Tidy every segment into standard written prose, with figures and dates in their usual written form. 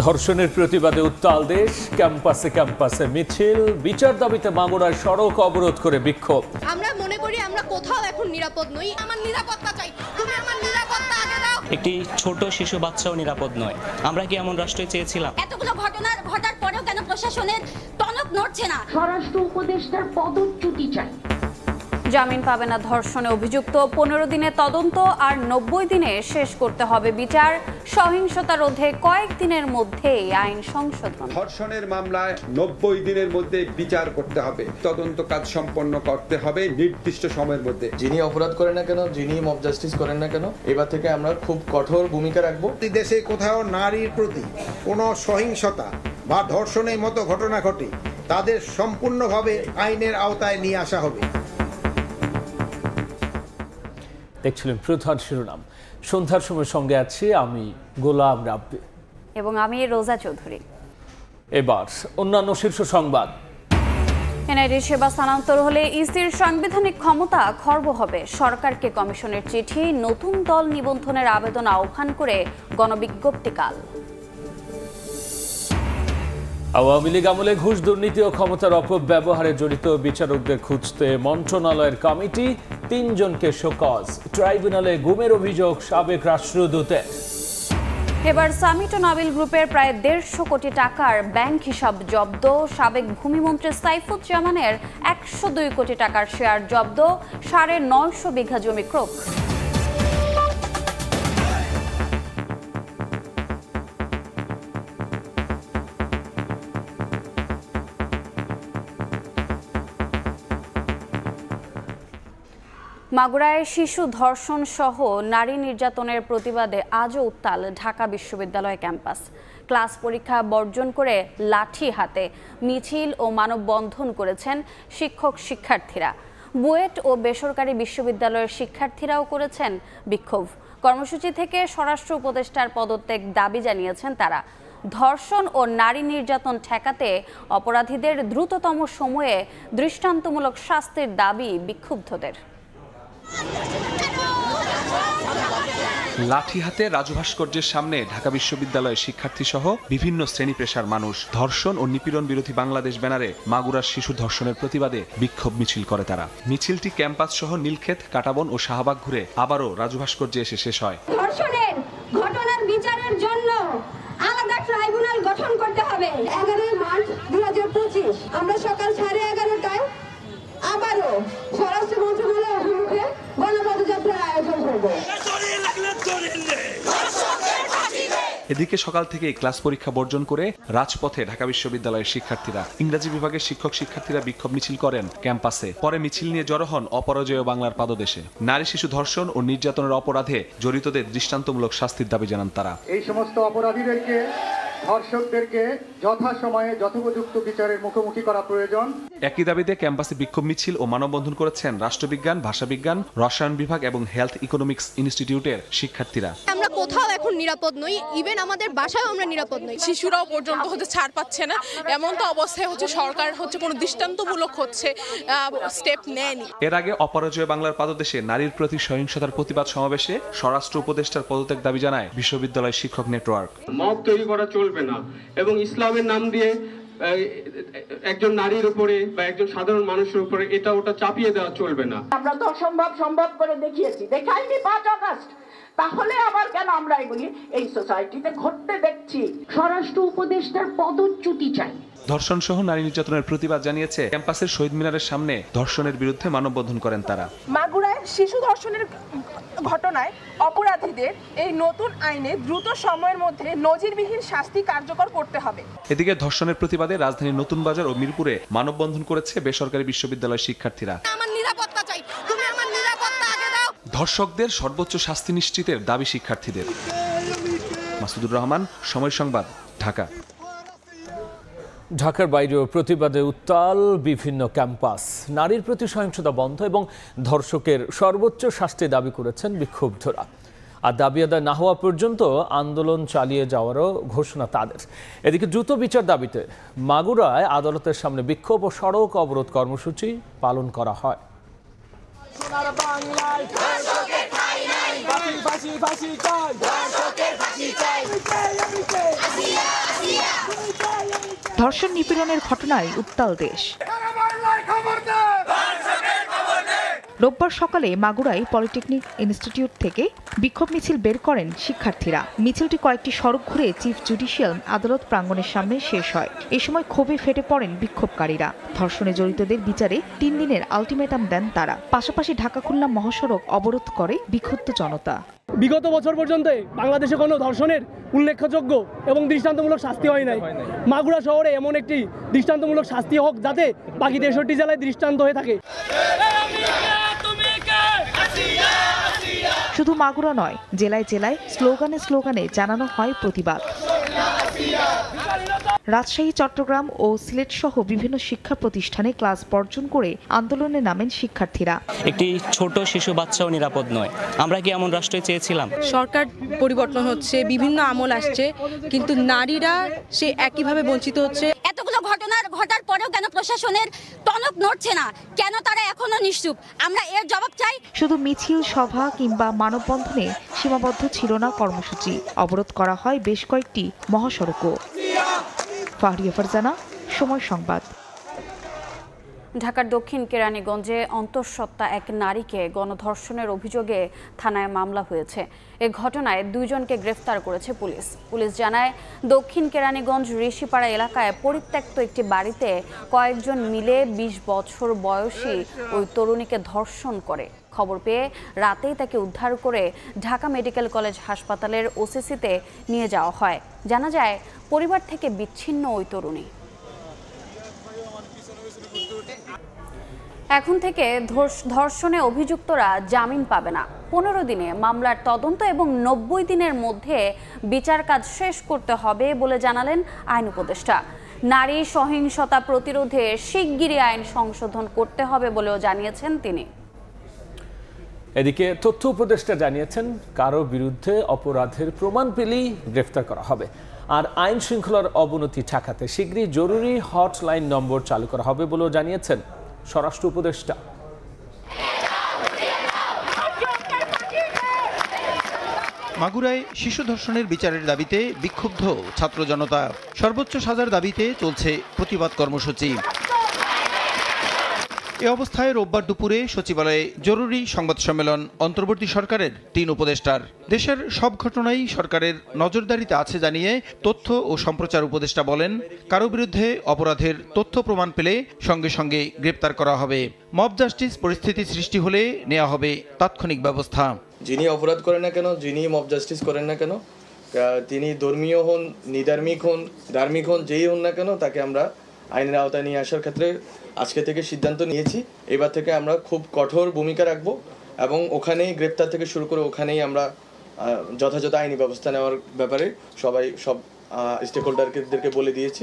ধর্ষণের প্রতিবাদে উত্তাল দেশ, ক্যাম্পাসে ক্যাম্পাসে মিছিল, বিচার দাবিতে মাগুরায় সড়ক অবরোধ করে বিক্ষোভ। আমরা মনে করি আমরা কোথাও এখন নিরাপদ নই। আমার নিরাপত্তা চাই, তুমি আমার নিরাপত্তা আগে দাও। একটি ছোট শিশু বাচ্চাও নিরাপদ নয়। আমরা কি এমন রাষ্ট্রে চেয়েছিলাম? এতগুলো ঘটার পরেও কেন প্রশাসনের টনক নড়ছে না? স্বরাষ্ট্র উপদেষ্টার পদচ্যুতি চাই। জামিন পাবে না ধর্ষণে অভিযুক্ত, 15 দিনে তদন্ত আর 90 দিনে শেষ করতে হবে বিচার। সহিংসতা রোধে কয়েকদিনের মধ্যেই আইন সংশোধন। ধর্ষণের মামলায় 90 দিনের মধ্যে বিচার করতে হবে, তদন্ত কাজ সম্পন্ন করতে হবে নির্দিষ্ট সময়ের মধ্যে। যিনি অপরাধ করেন না কেন, যিনি মব জাস্টিস করেন না কেন, এবার থেকে আমরা খুব কঠোর ভূমিকা রাখবো। দেশে কোথাও নারীর প্রতি কোনো সহিংসতা বা ধর্ষণের মতো ঘটনা ঘটে, তাদের সম্পূর্ণভাবে আইনের আওতায় নিয়ে আসা হবে। দেখছিলেন প্রধান শিরোনাম। সন্ধ্যার সময় সঙ্গে আছি আমি গোলাম রাব্বি এবং আমি রোজা চৌধুরী। এবার অন্যান্য শীর্ষ সংবাদ। এনআইডি সেবা স্থানান্তর হলে ইসির সাংবিধানিক ক্ষমতা খর্ব হবে। সরকারকে কমিশনের চিঠি, নতুন দল নিবন্ধনের আবেদন আহ্বান করে গণবিজ্ঞপ্তিকাল। আওয়ামী লীগ আমলে ঘুষ, দুর্নীতি ও ক্ষমতার অপব্যবহারে জড়িত বিচারকদের খুঁজতে মন্ত্রণালয়ের কমিটি, 3 জনকে শোকজ। ট্রাইব্যুনালে গুমের অভিযোগ সাবেক রাষ্ট্রদূতের। এবার সামিট ও নাবিল গ্রুপের প্রায় 150 কোটি টাকার ব্যাংক হিসাব জব্দ। সাবেক ভূমিমন্ত্রী সাইফুজ্জামানের 102 কোটি টাকার শেয়ার জব্দ। 950 বিঘা জমি ক্রোক। মাগুরায় শিশু ধর্ষণ সহ নারী নির্যাতনের প্রতিবাদে আজও উত্তাল ঢাকা বিশ্ববিদ্যালয় ক্যাম্পাস। ক্লাস পরীক্ষা বর্জন করে লাঠি হাতে মিছিল ও মানববন্ধন করেছেন শিক্ষক শিক্ষার্থীরা। বুয়েট ও বেসরকারি বিশ্ববিদ্যালয়ের শিক্ষার্থীরাও করেছেন বিক্ষোভ। কর্মসূচি থেকে স্বরাষ্ট্র উপদেষ্টার পদত্যাগ দাবি জানিয়েছেন তারা। ধর্ষণ ও নারী নির্যাতন ঠেকাতে অপরাধীদের দ্রুততম সময়ে দৃষ্টান্তমূলক শাস্তির দাবি বিক্ষুব্ধদের। লাঠি হাতে রাজু ভাস্কর্যের সামনে ঢাকা বিশ্ববিদ্যালয়ের শিক্ষার্থী সহ বিভিন্ন শ্রেণী পেশার মানুষ ধর্ষণ ও নিপীড়ন বিরোধী বাংলাদেশ ব্যানারে মাগুরার শিশু ধর্ষণের প্রতিবাদে বিক্ষোভ মিছিল করে তারা। মিছিলটি ক্যাম্পাস সহ নীলক্ষেত, কাটাবন ও শাহবাগ ঘুরে আবারও রাজু ভাস্কর্যে এসে শেষ হয়। ধর্ষণের ঘটনার বিচারের জন্য আলাদা ট্রাইব্যুনাল গঠন করতে হবে। 11 মার্চ 2025 আমরা সকাল 11:30টায় আবারও স্বরাষ্ট্র মন্ত্রণালয়ের অভিমুখে গণপদযাত্রার আয়োজন করব। এদিকে সকাল থেকে ক্লাস পরীক্ষা বর্জন করে রাজপথে ঢাকা বিশ্ববিদ্যালয়ের শিক্ষার্থীরা। ইংরেজি বিভাগের শিক্ষার্থীরা বিক্ষোভ মিছিল করেন ক্যাম্পাসে। পরে মিছিল নিয়ে জড়ো হন অপরাজেয় বাংলার পাদদেশে। নারী শিশু ধর্ষণ ও নির্যাতনের অপরাধে জড়িতদের দৃষ্টান্তমূলক শাস্তির দাবি জানান তারা। এই সমস্ত অপরাধীদেরকে, ধর্ষকদেরকে যথাসময়ে যথোপযুক্ত বিচারের মুখোমুখি করা প্রয়োজন। একই দাবিতে ক্যাম্পাসে বিক্ষোভ মিছিল ও মানববন্ধন করেছেন রাষ্ট্রবিজ্ঞান, ভাষাবিজ্ঞান, রসায়ন বিভাগ এবং হেলথ ইকোনমিক্স ইনস্টিটিউটের শিক্ষার্থীরা। আমরা কোথাও এখন নিরাপদ নই, ইভেন আমাদের বাসায়ও আমরা নিরাপদ নই। শিশুরাও পর্যন্ত ছাড় পাচ্ছে না। এমন তো অবস্থায় সরকার কোনো দৃষ্টান্তমূলক স্টেপ নেয়নি। এর আগে অপরাজয় বাংলার পাদদেশে নারীর প্রতি সহিংসতার প্রতিবাদ সমাবেশে স্বরাষ্ট্র উপদেষ্টার পদত্যাগ দাবি জানায় বিশ্ববিদ্যালয় শিক্ষক নেটওয়ার্ক। মব তৈরি করা চলবে না এবং ইসলামের নাম দিয়ে একজন নারীর উপরে বা একজন সাধারণ মানুষের উপরে এটা ওটা চাপিয়ে দেওয়া চলবে না। আমরা তো সম্ভব করে দেখিয়েছি, দেখাইনি 5 আগস্ট। তাহলে আবার কেন আমরা এগুলি এই সোসাইটিতে ঘটতে দেখছি? স্বরাষ্ট্র উপদেষ্টার পদচ্যুতি চাই। ধর্ষণ সহ নারী নির্যাতনের প্রতিবাদ জানিয়েছে ক্যাম্পাসের শহীদ মিনারের সামনে ধর্ষণের বিরুদ্ধে মানববন্ধন করেন তারা। মাগুরায় শিশু ধর্ষণের ঘটনায় অপরাধীদের এই নতুন আইনে দ্রুত সময়ের মধ্যে নজিরবিহীন শাস্তি কার্যকর করতে হবে। এদিকে ধর্ষণের প্রতিবাদে রাজধানীর নতুন বাজার ও মিরপুরে মানববন্ধন করেছে বেসরকারি বিশ্ববিদ্যালয়ের শিক্ষার্থীরা। আমার নিরাপত্তা চাই, তুমি আমার নিরাপত্তা আগে দাও। ধর্ষকদের সর্বোচ্চ শাস্তি নিশ্চিতের দাবি শিক্ষার্থীদের। মাসুদুর রহমান, সময় সংবাদ, ঢাকা। ঢাকার বাইরেও প্রতিবাদে উত্তাল বিভিন্ন ক্যাম্পাস। নারীর প্রতি সহিংসতা বন্ধ এবং ধর্ষকের সর্বোচ্চ শাস্তি দাবি করেছেন বিক্ষুব্ধরা। আর দাবি আদায় না হওয়া পর্যন্ত আন্দোলন চালিয়ে যাওয়ারও ঘোষণা তাদের। এদিকে দ্রুত বিচার দাবিতে মাগুরায় আদালতের সামনে বিক্ষোভ ও সড়ক অবরোধ কর্মসূচি পালন করা হয়। ধর্ষণ নিপীড়নের ঘটনায় উত্তাল দেশ। রোববার সকালে মাগুরায় পলিটেকনিক ইনস্টিটিউট থেকে বিক্ষোভ মিছিল বের করেন শিক্ষার্থীরা। মিছিলটি কয়েকটি সড়ক ঘুরে চিফ জুডিশিয়াল আদালত প্রাঙ্গণের সামনে শেষ হয়। এ সময় ক্ষোভে ফেটে পড়েন বিক্ষোভকারীরা। ধর্ষণে জড়িতদের বিচারে 3 দিনের আলটিমেটাম দেন তারা। পাশাপাশি ঢাকা খুলনা মহাসড়ক অবরোধ করে বিক্ষুব্ধ জনতা। বিগত বছর পর্যন্ত বাংলাদেশে কোনো ধর্ষণের উল্লেখযোগ্য এবং দৃষ্টান্তমূলক শাস্তি হয় নাই। মাগুরা শহরে এমন একটি দৃষ্টান্তমূলক শাস্তি হোক যাতে বাকি 63 জেলায় দৃষ্টান্ত হয়ে থাকে। শুধু মাগুরা নয়, জেলায় জেলায় স্লোগানে স্লোগানে জানানো হয় প্রতিবাদ। রাজশাহী, চট্টগ্রাম ও সিলেট সহ বিভিন্ন শিক্ষা প্রতিষ্ঠানে ক্লাস বর্জন করে আন্দোলনে নামেন শিক্ষার্থীরা। একটি ছোট শিশু বাচ্চাও নিরাপদ নয়। আমরা কি এমন রাষ্ট্র চেয়েছিলাম? সরকার পরিবর্তন হচ্ছে, বিভিন্ন আমল আসছে, কিন্তু নারীরা সে একইভাবে বঞ্চিত হচ্ছে। এতগুলো ঘটার পরেও কেন প্রশাসনের টনক নড়ছে না? কেন তারা এখনো নিশ্চুপ? আমরা এর জবাব চাই। শুধু মিছিল, সভা কিংবা মানববন্ধনে সীমাবদ্ধ ছিল না কর্মসূচি। অবরোধ করা হয় বেশ কয়েকটি মহাসড়কও। ফাহরিয়া ফারজানা, সময় সংবাদ। ঢাকার দক্ষিণ কেরানীগঞ্জে অন্তঃসত্ত্বা এক নারীকে গণধর্ষণের অভিযোগে থানায় মামলা হয়েছে। এ ঘটনায় 2 জনকে গ্রেফতার করেছে পুলিশ। পুলিশ জানায়, দক্ষিণ কেরানীগঞ্জ ঋষিপাড়া এলাকায় পরিত্যক্ত একটি বাড়িতে কয়েকজন মিলে 20 বছর বয়সী ওই তরুণীকে ধর্ষণ করে। খবর পেয়ে রাতেই তাকে উদ্ধার করে ঢাকা মেডিকেল কলেজ হাসপাতালের ওসিসিতে নিয়ে যাওয়া হয়। জানা যায়, পরিবার থেকে বিচ্ছিন্ন ওই তরুণী। এখন থেকে ধর্ষণে অভিযুক্তরা জামিন পাবে না। 15 দিনে মামলার তদন্ত এবং 90 দিনের মধ্যে বিচার কাজ শেষ করতে হবে বলে জানালেন আইন উপদেষ্টা। নারী সহিংসতা প্রতিরোধে শিগগিরই আইন সংশোধন করতে হবে বলেও জানিয়েছেন তিনি। এদিকে তথ্য উপদেষ্টা জানিয়েছেন, কারো বিরুদ্ধে অপরাধের প্রমাণ পেলেই গ্রেফতার করা হবে। আর আইন শৃঙ্খলার অবনতি ঠেকাতে শীঘ্রই জরুরি হটলাইন নম্বর চালু করা হবে বলেও জানিয়েছেন স্বরাষ্ট্র উপদেষ্টা। মাগুরায় শিশু ধর্ষণের বিচারের দাবিতে বিক্ষুব্ধ ছাত্র জনতা। সর্বোচ্চ সাজার দাবিতে চলছে প্রতিবাদ কর্মসূচি। এ অবস্থায় রোববার দুপুরে সচিবালয়ে জরুরি সংবাদ সম্মেলন অন্তর্বর্তী সরকারের 3 উপদেষ্টার। দেশের সব ঘটনাই সরকারের নজরদারিতে আছে জানিয়ে তথ্য ও সম্প্রচার উপদেষ্টা বলেন, কারো বিরুদ্ধে অপরাধের তথ্য প্রমাণ পেলে সঙ্গে সঙ্গে গ্রেপ্তার করা হবে। মব জাস্টিস পরিস্থিতি সৃষ্টি হলে নেওয়া হবে তাৎক্ষণিক ব্যবস্থা। যিনি অপরাধ করেন না কেন, যিনি মব জাস্টিস করেন না কেন, তিনি ধর্মীয় হন, নিধার্মিক হন, ধার্মিক হন, যেই হন না কেন, তাকে আমরা আইনের আওতায় নিয়ে আসার ক্ষেত্রে আজকে থেকে সিদ্ধান্ত নিয়েছি। এবার থেকে আমরা খুব কঠোর ভূমিকা রাখব এবং ওখানেই গ্রেপ্তার থেকে শুরু করে ওখানেই আমরা যথাযথ আইনি ব্যবস্থা নেওয়ার ব্যাপারে সব স্টেকহোল্ডারদেরকে বলে দিয়েছি।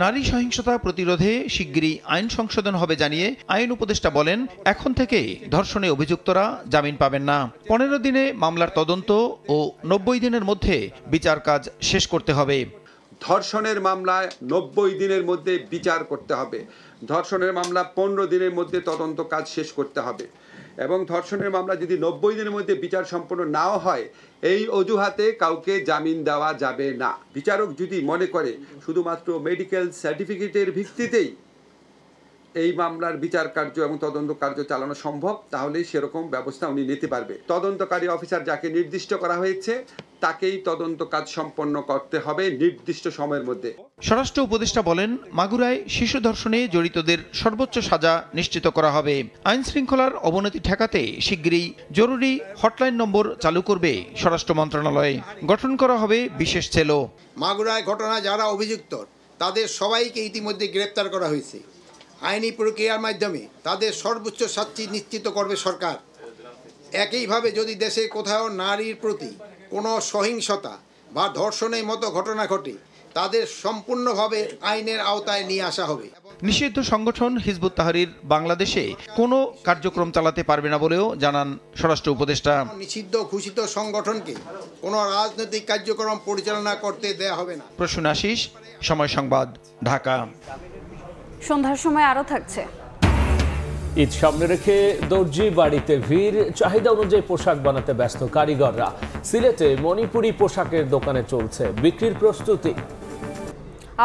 নারী সহিংসতা প্রতিরোধে শিগগিরই আইন সংশোধন হবে জানিয়ে আইন উপদেষ্টা বলেন, এখন থেকে ধর্ষণে অভিযুক্তরা জামিন পাবেন না। 15 দিনে মামলার তদন্ত ও 90 দিনের মধ্যে বিচার কাজ শেষ করতে হবে। ধর্ষণের মামলায় 90 দিনের মধ্যে বিচার করতে হবে। ধর্ষণের মামলা 15 দিনের মধ্যে তদন্ত কাজ শেষ করতে হবে এবং ধর্ষণের মামলা যদি 90 দিনের মধ্যে বিচার সম্পন্ন নাও হয়, এই অজুহাতে কাউকে জামিন দেওয়া যাবে না। বিচারক যদি মনে করে শুধুমাত্র মেডিকেল সার্টিফিকেটের ভিত্তিতেই এই মামলার বিচার কার্য এবং তদন্ত কার্য চালানো সম্ভব, তাহলেই সেরকম ব্যবস্থা উনি নিতে পারবে। তদন্তকারী অফিসার যাকে নির্দিষ্ট করা হয়েছে তাকেই তদন্ত কাজ সম্পন্ন করতে হবে নির্দিষ্ট সময়ের মধ্যে। স্বরাষ্ট্র উপদেষ্টা বলেন, মাগুরায় শিশু ধর্ষণে জড়িতদের সর্বোচ্চ সাজা নিশ্চিত করা হবে। আইন শৃঙ্খলার অবনতি ঠেকাতে শিগগিরই জরুরি হটলাইন নম্বর চালু করবে স্বরাষ্ট্র মন্ত্রণালয়। গঠন করা হবে বিশেষ সেলও। মাগুরায় ঘটনায় যারা অভিযুক্ত তাদের সবাইকে ইতিমধ্যে গ্রেপ্তার করা হয়েছে। আইনি প্রক্রিয়ার মাধ্যমে তাদের সর্বোচ্চ শাস্তি নিশ্চিত করবে সরকার। একইভাবে যদি দেশে কোথাও নারীর প্রতি কোনো সহিংসতা বা ধর্ষণের মতো ঘটনা ঘটে, তাদের সম্পূর্ণভাবে আইনের আওতায় নিয়ে আসা হবে। নিষিদ্ধ সংগঠন হিজবুত তাহরির বাংলাদেশে কোনো কার্যক্রম চালাতে পারবে না বলেও জানান স্বরাষ্ট্র উপদেষ্টা। নিষিদ্ধ ঘোষিত সংগঠনকে কোনো রাজনৈতিক কার্যক্রম পরিচালনা করতে দেয়া হবে না। প্রসূন আশিস, সময় সংবাদ, ঢাকা। সন্ধ্যার সময় আরও থাকছে। ঈদ সামনে রেখে দর্জি বাড়িতে ভিড়, চাহিদা অনুযায়ী পোশাক বানাতে ব্যস্ত কারিগররা। সিলেটে মণিপুরি পোশাকের দোকানে চলছে বিক্রির প্রস্তুতি।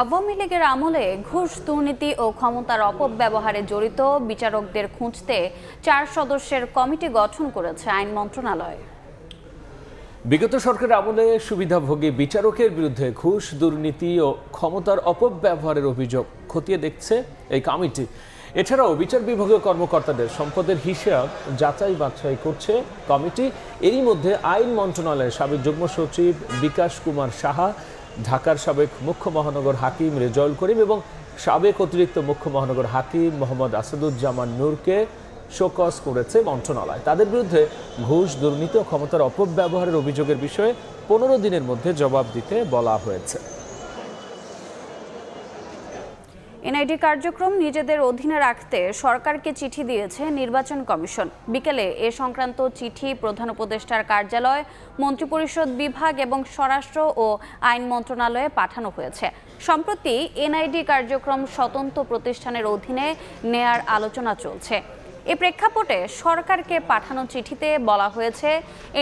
আওয়ামী লীগের আমলে ঘুষ, দুর্নীতি ও ক্ষমতার অপব্যবহারে জড়িত বিচারকদের খুঁজতে 4 সদস্যের কমিটি গঠন করেছে আইন মন্ত্রণালয়। বিগত সরকারের আমলে সুবিধাভোগী বিচারকের বিরুদ্ধে ঘুষ, দুর্নীতি ও ক্ষমতার অপব্যবহারের অভিযোগ খতিয়ে দেখছে এই কমিটি। এছাড়াও বিচার বিভাগীয় কর্মকর্তাদের সম্পদের হিসাব যাচাই বাছাই করছে কমিটি। এরই মধ্যে আইন মন্ত্রণালয়ের সাবেক যুগ্ম সচিব বিকাশ কুমার সাহা, ঢাকার সাবেক মুখ্য মহানগর হাকিম রেজাউল করিম এবং সাবেক অতিরিক্ত মুখ্য মহানগর হাকিম মোহাম্মদ আসাদুজ্জামান নূরকে শোকজ করেছে মন্ত্রণালয়। তাদের বিরুদ্ধে ঘুষ, দুর্নীতি ও ক্ষমতার অপব্যবহারের অভিযোগের বিষয়ে 15 দিনের মধ্যে জবাব দিতে বলা হয়েছে। এনআইডি কার্যক্রম নিজেদের অধীনে রাখতে সরকারকে চিঠি দিয়েছে নির্বাচন কমিশন। বিকেলে এ সংক্রান্ত চিঠি প্রধান উপদেষ্টার কার্যালয়, মন্ত্রিপরিষদ বিভাগ এবং স্বরাষ্ট্র ও আইন মন্ত্রণালয়ে পাঠানো হয়েছে। সম্প্রতি এনআইডি কার্যক্রম স্বতন্ত্র প্রতিষ্ঠানের অধীনে নেয়ার আলোচনা চলছে। এ প্রেক্ষাপটে সরকারকে পাঠানো চিঠিতে বলা হয়েছে,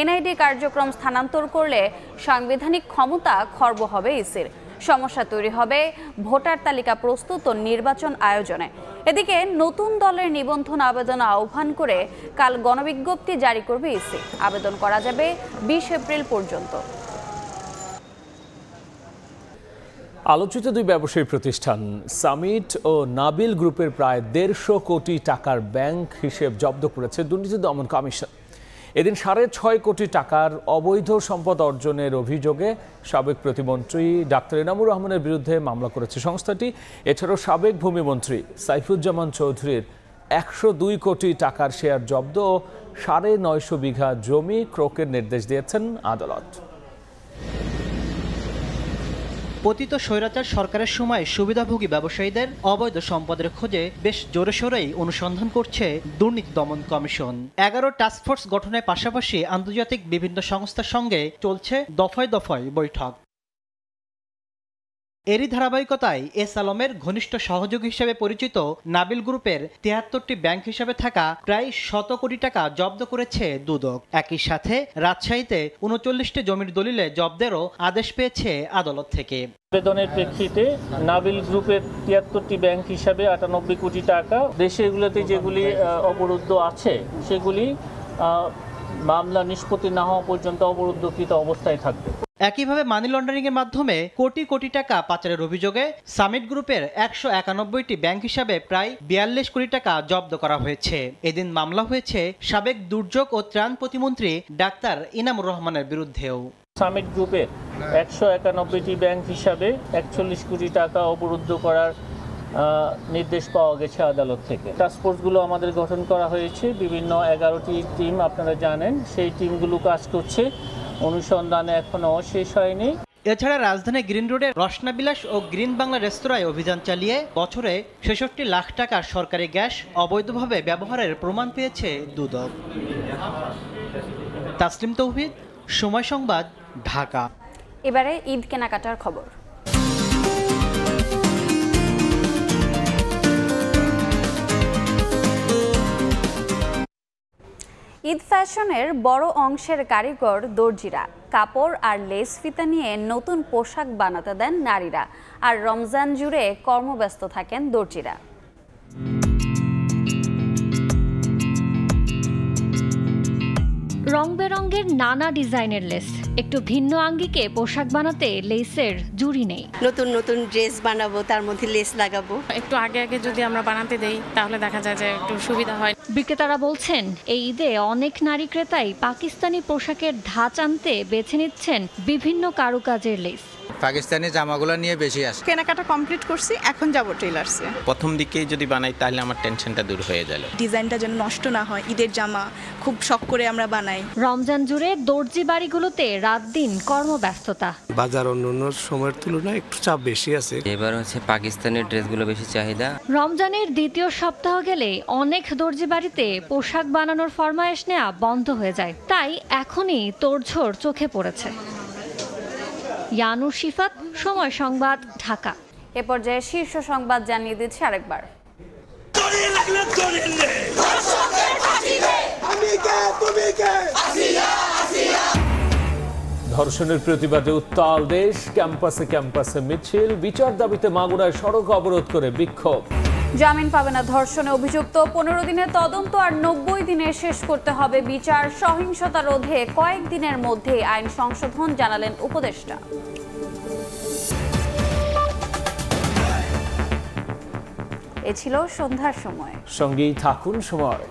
এনআইডি কার্যক্রম স্থানান্তর করলে সাংবিধানিক ক্ষমতা খর্ব হবে ইসির। সমস্যা তৈরি হবে ভোটার তালিকা প্রস্তুত ও নির্বাচন আয়োজনে। এদিকে নতুন দলের নিবন্ধন আবেদন আহ্বান করে কাল গণবিজ্ঞপ্তি জারি করবে ইসি। আবেদন করা যাবে 20 এপ্রিল পর্যন্ত। আলোচিত দুই ব্যবসায়ী প্রতিষ্ঠান সামিট ও নাবিল গ্রুপের প্রায় 150 কোটি টাকার ব্যাংক হিসেব জব্দ করেছে দুর্নীতি দমন কমিশন। এদিন 6.5 কোটি টাকার অবৈধ সম্পদ অর্জনের অভিযোগে সাবেক প্রতিমন্ত্রী ডাক্তার এনামুর রহমানের বিরুদ্ধে মামলা করেছে সংস্থাটি। এছাড়াও সাবেক ভূমিমন্ত্রী সাইফুজ্জামান চৌধুরীর 102 কোটি টাকার শেয়ার জব্দ ও 950 বিঘা জমি ক্রোকের নির্দেশ দিয়েছেন আদালত। পতিত স্বৈরাচার সরকারের সময় সুবিধাভোগী ব্যবসায়ীদের অবৈধ সম্পদের খোঁজে বেশ জোরে সোরেই অনুসন্ধান করছে দুর্নীতি দমন কমিশন। 11 টাস্কফোর্স গঠনের পাশাপাশি আন্তর্জাতিক বিভিন্ন সংস্থার সঙ্গে চলছে দফায় দফায় বৈঠক। এরই ধারাবাহিকতায় এস আলমের ঘনিষ্ঠ সহযোগী হিসেবে পরিচিত নাবিল গ্রুপের 73টি ব্যাংক হিসেবে থাকা প্রায় 100 কোটি টাকা জব্দ করেছে দুদক। একই সাথে রাজশাহীতে 39টি জমির দলিলে জব্দেরও আদেশ পেয়েছে আদালত থেকে। আবেদনের প্রেক্ষিতে নাবিল গ্রুপের 73টি ব্যাংক হিসাবে 98 কোটি টাকা, দেশগুলোতে যেগুলি অবরুদ্ধ আছে সেগুলি মামলা নিষ্পত্তি না হওয়া পর্যন্ত অবরুদ্ধকৃত অবস্থায় থাকবে। একইভাবে মানি লন্ডারিং এর মাধ্যমে কোটি কোটি টাকা পাচারের অভিযোগে সামিট গ্রুপের 191টি ব্যাংক হিসাবে প্রায় 42 কোটি টাকা জব্দ করা হয়েছে। এদিন মামলা হয়েছে সাবেক দুর্যোগ ও ত্রাণ প্রতিমন্ত্রী ডাক্তার এনামুর রহমানের বিরুদ্ধেও। সামিট গ্রুপের 191টি ব্যাংক হিসাবে 41 কোটি টাকা অবরুদ্ধ করার নির্দেশ পাওয়া গেছে আদালত থেকে। টাস্কফোর্সগুলো আমাদের গঠন করা হয়েছে, বিভিন্ন 11টি টিম আপনারা জানেন, সেই টিমগুলো কাজ করছে, অনুসন্ধানে এখনো শেষ হয়নি। এছাড়া রাজধানী গ্রিন রোডের রসনাবিলাস ও গ্রিন বাংলা রেস্তোরাঁয় অভিযান চালিয়ে বছরে 66 লাখ টাকার সরকারি গ্যাস অবৈধভাবে ব্যবহারের প্রমাণ পেয়েছে দুদক। তাসলিম তৌহিদ, সময় সংবাদ, ঢাকা। এবারে ঈদ কেনাকাটার খবর। ঈদ ফ্যাশনের বড় অংশের কারিগর দর্জিরা। কাপড় আর লেস ফিতা নিয়ে নতুন পোশাক বানাতে দেন নারীরা, আর রমজান জুড়ে কর্মব্যস্ত থাকেন দর্জিরা। রং বেরঙের নানা ডিজাইনের লেস, একটু ভিন্ন আঙ্গিকে পোশাক বানাতে লেসের জুড়ি নেই। নতুন নতুন ড্রেস বানাবো, তার মধ্যে লেস লাগাবো। একটু আগে আগে যদি আমরা বানাতে দেই তাহলে দেখা যায় যে একটু সুবিধা হয়। বিক্রেতারা বলছেন এই ঈদে অনেক নারী ক্রেতাই পাকিস্তানি পোশাকের ধাঁচ আনতে বেছে নিচ্ছেন বিভিন্ন কারুকাজের লেস। পাকিস্তানি জামাগুলো নিয়ে বেশি আসে। কেনাকাটা কমপ্লিট করছি, এখন যাব টেইলার্সে। প্রথম দিকেই যদি বানাই তাহলে আমার টেনশনটা দূর হয়ে গেল। ডিজাইনটা যেন নষ্ট না হয়, ঈদের জামা খুব শখ করে আমরা বানাই। রমজান জুড়ে দর্জি বাড়িগুলোতে রাত দিন কর্মব্যস্ততা। বাজার অন্যান্য সময়ের তুলনায় একটু চাপ বেশি আছে। এবার হচ্ছে পাকিস্তানের ড্রেসগুলো বেশি চাহিদা। রমজানের দ্বিতীয় সপ্তাহ গেলে অনেক দর্জি বাড়িতে পোশাক বানানোর ফরমায়েশ নেওয়া বন্ধ হয়ে যায়, তাই এখনই তোড়জোড় চোখে পড়েছে। ইয়ানুর শিফাত, সময় সংবাদ, ঢাকা। এ পর্যায়ে শীর্ষ সংবাদ জানিয়ে দিচ্ছি আরেকবার। ধর্ষণের প্রতিবাদে উত্তাল দেশ, ক্যাম্পাসে ক্যাম্পাসে মিছিল, বিচার দাবিতে মাগুরায় সড়ক অবরোধ করে বিক্ষোভ। জামিন পাবে না ধর্ষণে অভিযুক্ত, 15 দিনের তদন্ত আর 90 দিনে শেষ করতে হবে বিচার। সহিংসতা রোধে কয়েকদিনের মধ্যে আইন সংশোধন জানালেন উপদেষ্টা। এ ছিল সন্ধ্যার সময়, সঙ্গেই থাকুন সময়।